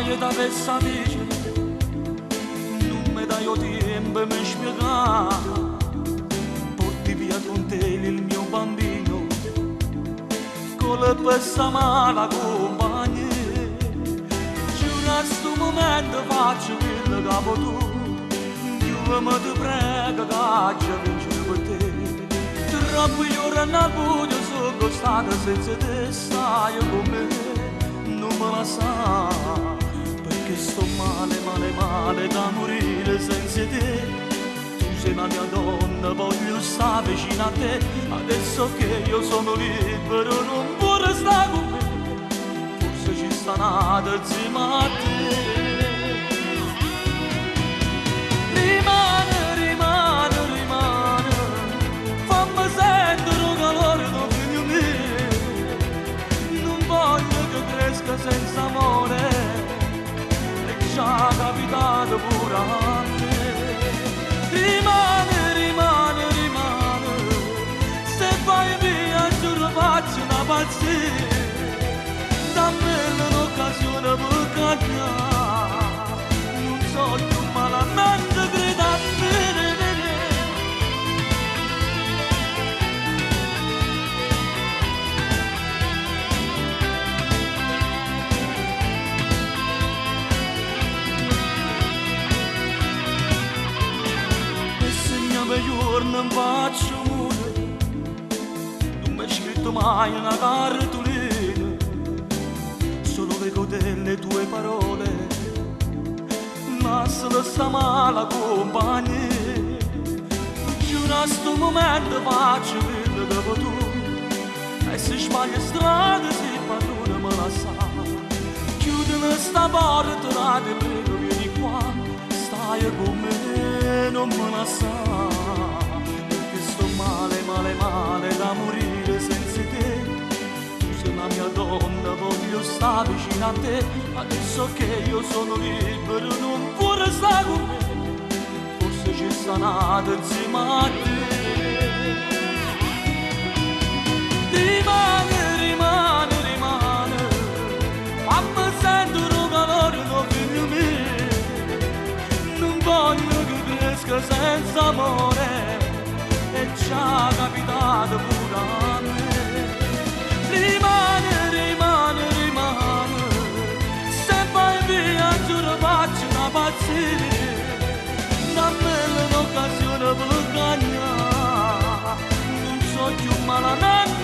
e da questa dice non mi dai tempo per spiegare, porti via con te il mio bambino con la pesta mala compagna. Giura sto momento faccio quello che vuoi tu, io mi ti prego che ci vincere per te. Troppo ore nel buio sono stata senza te, stai con me, non me la sa, perché sto male, male, male da morire senza te. Tu sei la mia donna, voglio stare vicino a te, adesso che io sono libero non vuoi restare con me, forse ci sta nata insieme a te. Senza amore è già capitato pure a me. Rimane, rimane, rimane, se vai via giuro faccio una pazzia, dammi l'occasione per cambiare, non so più malamente credo a te. Giorno in faccio mure, non mi hai scritto mai una cartolina, solo leggo delle tue parole, ma solo sta mala compagnia. Giura sto momento faccio quello che vuoi tu, e se sbaglio strada sei padrone me la sa. Chiudimi sta porta, ti prego vieni qua, stai con me, non me la sa. Male, male, male da morire senza te. Tu sei la mia donna, voglio stare vicino a te, adesso che io sono libero non vuoi restare con me, forse ci sta nata insieme a te. Rimane, rimane, rimane, fammi sentire un calore tuo figlio mio, non voglio che cresca senza amore, è già capitato pure a me. Rimane, rimane, rimane, se vai via giuro faccio una pazzia, dammi l'occasione per cagnare, non so più malamente